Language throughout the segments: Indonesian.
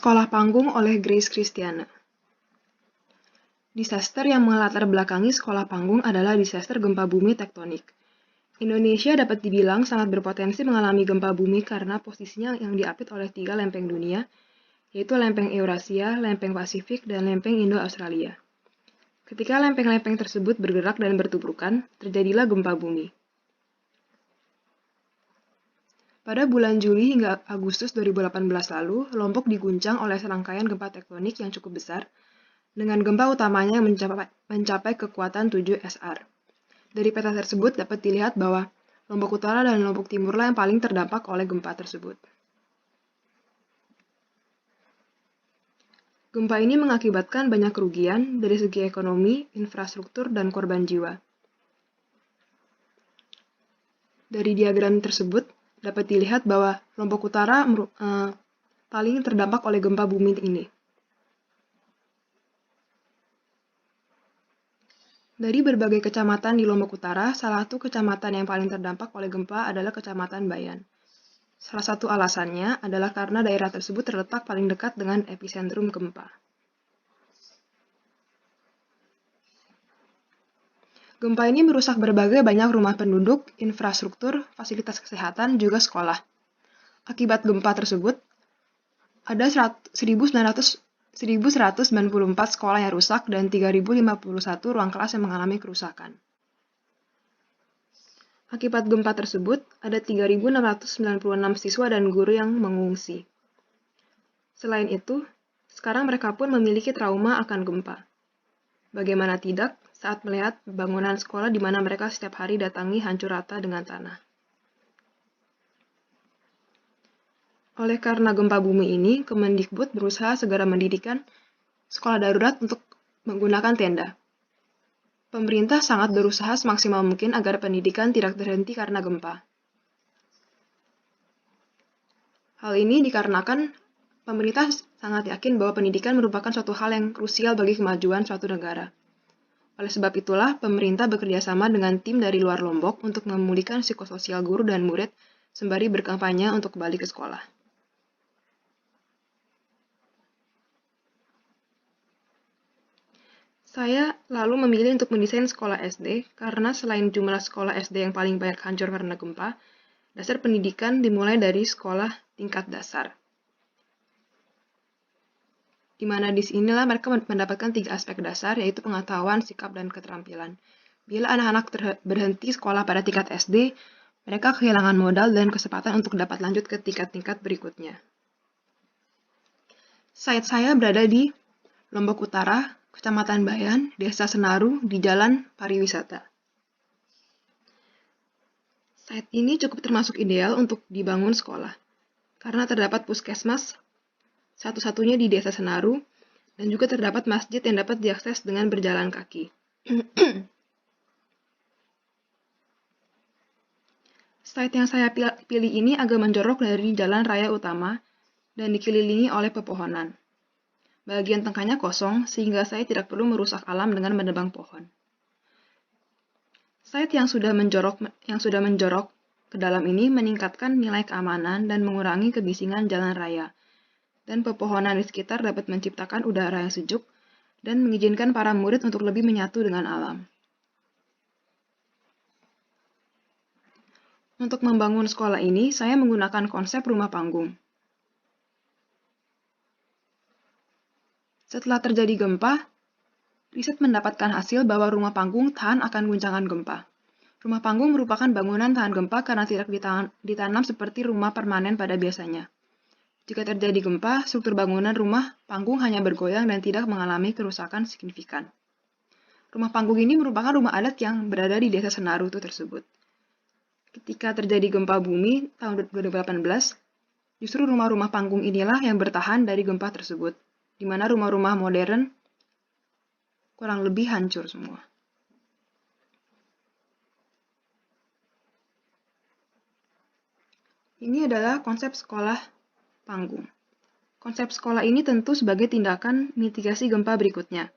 Sekolah Panggung oleh Grace Christiana. Disaster yang melatar belakangi sekolah panggung adalah disaster gempa bumi tektonik. Indonesia dapat dibilang sangat berpotensi mengalami gempa bumi karena posisinya yang diapit oleh 3 lempeng dunia, yaitu lempeng Eurasia, lempeng Pasifik, dan lempeng Indo-Australia. Ketika lempeng-lempeng tersebut bergerak dan bertuburkan, terjadilah gempa bumi. Pada bulan Juli hingga Agustus 2018 lalu, Lombok diguncang oleh serangkaian gempa tektonik yang cukup besar, dengan gempa utamanya mencapai kekuatan 7 SR. Dari peta tersebut dapat dilihat bahwa Lombok Utara dan Lombok Timurlah yang paling terdampak oleh gempa tersebut. Gempa ini mengakibatkan banyak kerugian dari segi ekonomi, infrastruktur, dan korban jiwa. Dari diagram tersebut dapat dilihat bahwa Lombok Utara paling terdampak oleh gempa bumi ini. Dari berbagai kecamatan di Lombok Utara, salah satu kecamatan yang paling terdampak oleh gempa adalah Kecamatan Bayan. Salah satu alasannya adalah karena daerah tersebut terletak paling dekat dengan epicentrum gempa. Gempa ini merusak berbagai banyak rumah penduduk, infrastruktur, fasilitas kesehatan, juga sekolah. Akibat gempa tersebut, ada 1.194 sekolah yang rusak dan 3.051 ruang kelas yang mengalami kerusakan. Akibat gempa tersebut, ada 3.696 siswa dan guru yang mengungsi. Selain itu, sekarang mereka pun memiliki trauma akan gempa. Bagaimana tidak saat melihat bangunan sekolah di mana mereka setiap hari datangi hancur rata dengan tanah. Oleh karena gempa bumi ini, Kemendikbud berusaha segera mendirikan sekolah darurat untuk menggunakan tenda. Pemerintah sangat berusaha semaksimal mungkin agar pendidikan tidak terhenti karena gempa. Hal ini dikarenakan pemerintah sangat yakin bahwa pendidikan merupakan suatu hal yang krusial bagi kemajuan suatu negara. Oleh sebab itulah, pemerintah bekerja sama dengan tim dari luar Lombok untuk memulihkan psikososial guru dan murid sembari berkampanye untuk kembali ke sekolah. Saya lalu memilih untuk mendesain sekolah SD karena selain jumlah sekolah SD yang paling banyak hancur karena gempa, dasar pendidikan dimulai dari sekolah tingkat dasar. Di mana di sinilah mereka mendapatkan 3 aspek dasar, yaitu pengetahuan, sikap, dan keterampilan. Bila anak-anak berhenti sekolah pada tingkat SD, mereka kehilangan modal dan kesempatan untuk dapat lanjut ke tingkat-tingkat berikutnya. Site saya berada di Lombok Utara, Kecamatan Bayan, Desa Senaru, di Jalan Pariwisata. Site ini cukup termasuk ideal untuk dibangun sekolah, karena terdapat puskesmas satu-satunya di Desa Senaru, dan juga terdapat masjid yang dapat diakses dengan berjalan kaki. Site yang saya pilih ini agak menjorok dari jalan raya utama dan dikelilingi oleh pepohonan. Bagian tengahnya kosong, sehingga saya tidak perlu merusak alam dengan menebang pohon. Site yang sudah menjorok ke dalam ini meningkatkan nilai keamanan dan mengurangi kebisingan jalan raya. Dan pepohonan di sekitar dapat menciptakan udara yang sejuk dan mengizinkan para murid untuk lebih menyatu dengan alam. Untuk membangun sekolah ini, saya menggunakan konsep rumah panggung. Setelah terjadi gempa, riset mendapatkan hasil bahwa rumah panggung tahan akan guncangan gempa. Rumah panggung merupakan bangunan tahan gempa karena tidak ditanam seperti rumah permanen pada biasanya. Jika terjadi gempa, struktur bangunan rumah panggung hanya bergoyang dan tidak mengalami kerusakan signifikan. Rumah panggung ini merupakan rumah adat yang berada di Desa Senaru tersebut. Ketika terjadi gempa bumi tahun 2018, justru rumah-rumah panggung inilah yang bertahan dari gempa tersebut, di mana rumah-rumah modern kurang lebih hancur semua. Ini adalah konsep sekolah panggung. Konsep sekolah ini tentu sebagai tindakan mitigasi gempa berikutnya.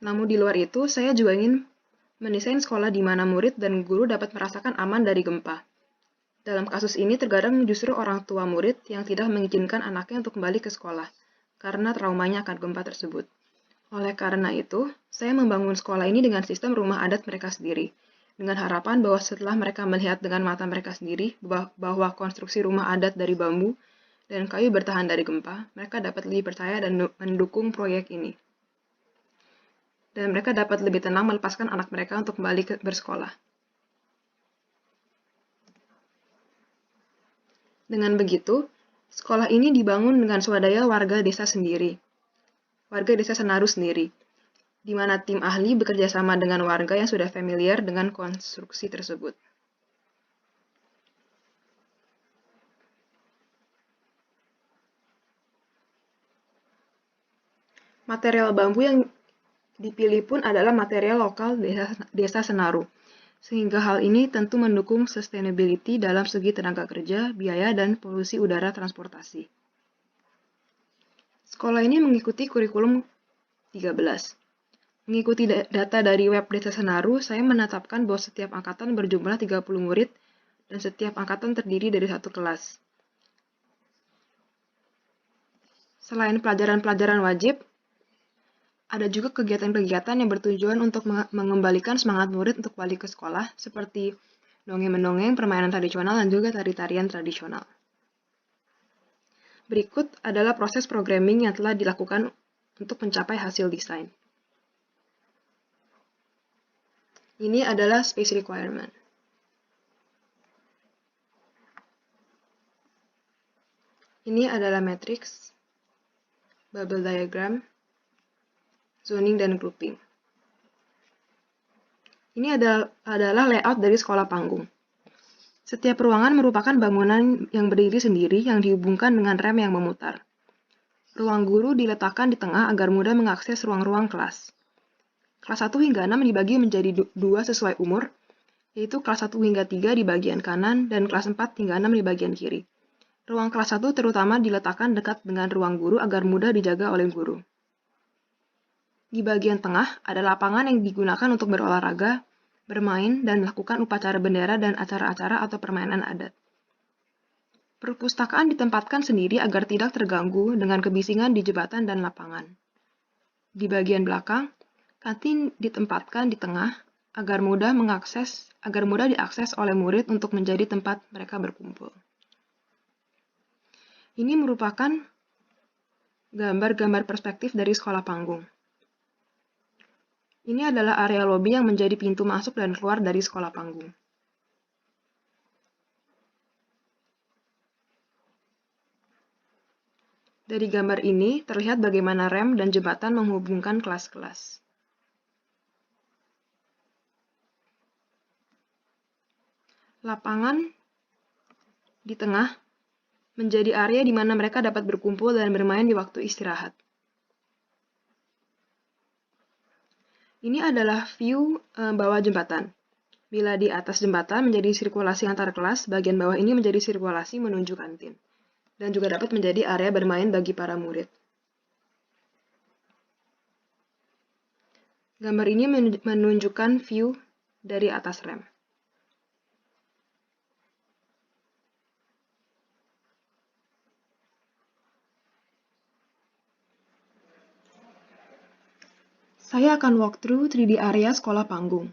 Namun di luar itu, saya juga ingin mendesain sekolah di mana murid dan guru dapat merasakan aman dari gempa. Dalam kasus ini, terkadang justru orang tua murid yang tidak mengizinkan anaknya untuk kembali ke sekolah, karena traumanya akan gempa tersebut. Oleh karena itu, saya membangun sekolah ini dengan sistem rumah adat mereka sendiri, dengan harapan bahwa setelah mereka melihat dengan mata mereka sendiri bahwa konstruksi rumah adat dari bambu dan kayu bertahan dari gempa, mereka dapat lebih percaya dan mendukung proyek ini. Dan mereka dapat lebih tenang melepaskan anak mereka untuk kembali bersekolah. Dengan begitu, sekolah ini dibangun dengan swadaya warga desa Senaru sendiri, di mana tim ahli bekerja sama dengan warga yang sudah familiar dengan konstruksi tersebut. Material bambu yang dipilih pun adalah material lokal desa Senaru, sehingga hal ini tentu mendukung sustainability dalam segi tenaga kerja, biaya, dan polusi udara transportasi. Sekolah ini mengikuti kurikulum 13. Mengikuti data dari web Desa Senaru, saya menetapkan bahwa setiap angkatan berjumlah 30 murid dan setiap angkatan terdiri dari satu kelas. Selain pelajaran-pelajaran wajib, ada juga kegiatan-kegiatan yang bertujuan untuk mengembalikan semangat murid untuk balik ke sekolah, seperti dongeng-mendongeng, permainan tradisional, dan juga tari-tarian tradisional. Berikut adalah proses programming yang telah dilakukan untuk mencapai hasil desain. Ini adalah space requirement. Ini adalah matrix, bubble diagram, zoning, dan grouping. Ini adalah layout dari sekolah panggung. Setiap ruangan merupakan bangunan yang berdiri sendiri yang dihubungkan dengan rem yang memutar. Ruang guru diletakkan di tengah agar mudah mengakses ruang-ruang kelas. Kelas 1 hingga 6 dibagi menjadi dua sesuai umur, yaitu kelas 1 hingga 3 di bagian kanan dan kelas 4 hingga 6 di bagian kiri. Ruang kelas 1 terutama diletakkan dekat dengan ruang guru agar mudah dijaga oleh guru. Di bagian tengah ada lapangan yang digunakan untuk berolahraga, bermain, dan melakukan upacara bendera dan acara-acara atau permainan adat. Perpustakaan ditempatkan sendiri agar tidak terganggu dengan kebisingan di jembatan dan lapangan. Di bagian belakang, kantin ditempatkan di tengah agar mudah diakses oleh murid untuk menjadi tempat mereka berkumpul. Ini merupakan gambar-gambar perspektif dari sekolah panggung. Ini adalah area lobi yang menjadi pintu masuk dan keluar dari sekolah panggung. Dari gambar ini, terlihat bagaimana rem dan jembatan menghubungkan kelas-kelas. Lapangan di tengah menjadi area di mana mereka dapat berkumpul dan bermain di waktu istirahat. Ini adalah view bawah jembatan. Bila di atas jembatan menjadi sirkulasi antar kelas, bagian bawah ini menjadi sirkulasi menuju kantin. Dan juga dapat menjadi area bermain bagi para murid. Gambar ini menunjukkan view dari atas rem. Saya akan walkthrough 3D area sekolah panggung.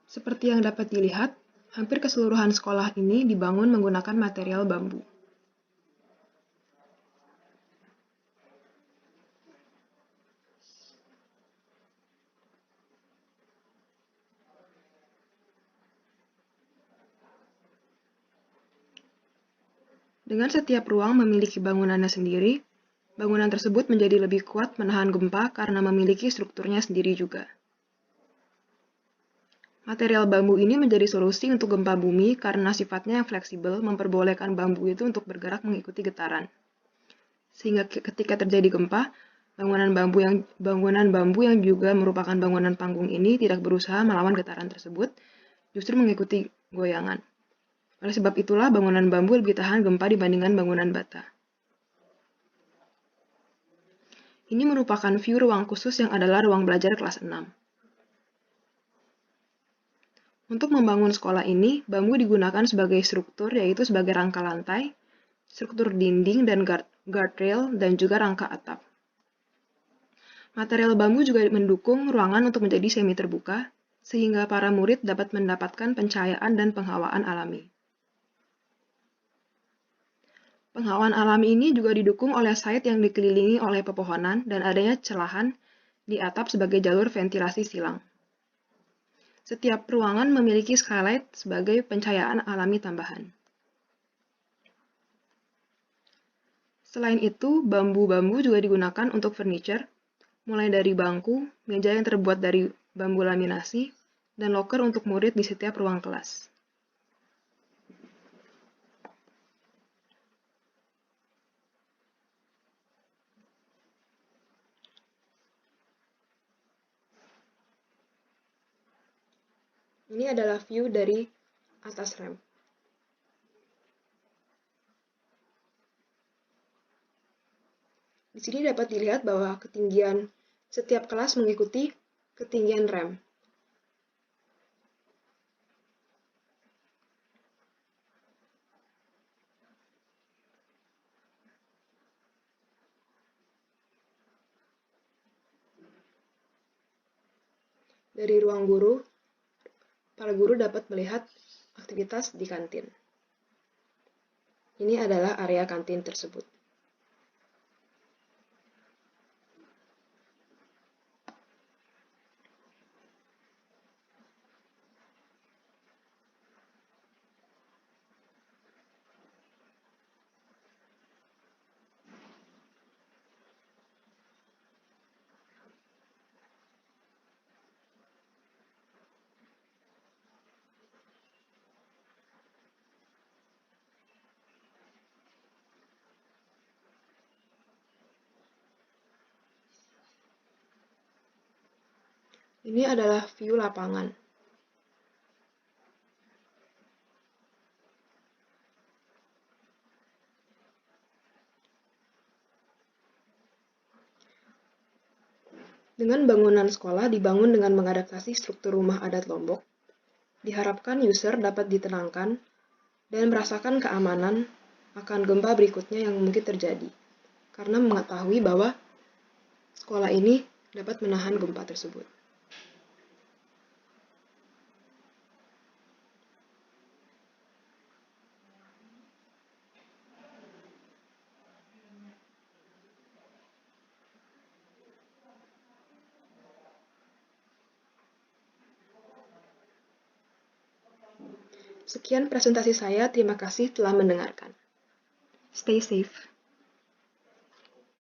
Seperti yang dapat dilihat, hampir keseluruhan sekolah ini dibangun menggunakan material bambu. Dengan setiap ruang memiliki bangunannya sendiri, bangunan tersebut menjadi lebih kuat menahan gempa karena memiliki strukturnya sendiri juga. Material bambu ini menjadi solusi untuk gempa bumi karena sifatnya yang fleksibel memperbolehkan bambu itu untuk bergerak mengikuti getaran. Sehingga ketika terjadi gempa, bangunan bambu yang juga merupakan bangunan panggung ini tidak berusaha melawan getaran tersebut, justru mengikuti goyangan. Oleh sebab itulah bangunan bambu lebih tahan gempa dibandingkan bangunan bata. Ini merupakan view ruang khusus yang adalah ruang belajar kelas 6. Untuk membangun sekolah ini, bambu digunakan sebagai struktur, yaitu sebagai rangka lantai, struktur dinding, dan guardrail, dan juga rangka atap. Material bambu juga mendukung ruangan untuk menjadi semi terbuka, sehingga para murid dapat mendapatkan pencahayaan dan penghawaan alami. Penghawaan alami ini juga didukung oleh site yang dikelilingi oleh pepohonan dan adanya celahan di atap sebagai jalur ventilasi silang. Setiap ruangan memiliki skylight sebagai pencahayaan alami tambahan. Selain itu, bambu-bambu juga digunakan untuk furniture, mulai dari bangku, meja yang terbuat dari bambu laminasi, dan loker untuk murid di setiap ruang kelas. Ini adalah view dari atas ramp. Di sini dapat dilihat bahwa ketinggian setiap kelas mengikuti ketinggian ramp. Dari ruang guru, para guru dapat melihat aktivitas di kantin. Ini adalah area kantin tersebut. Ini adalah view lapangan. Dengan bangunan sekolah dibangun dengan mengadaptasi struktur rumah adat Lombok, diharapkan user dapat ditenangkan dan merasakan keamanan akan gempa berikutnya yang mungkin terjadi, karena mengetahui bahwa sekolah ini dapat menahan gempa tersebut. Sekian presentasi saya, terima kasih telah mendengarkan. Stay safe.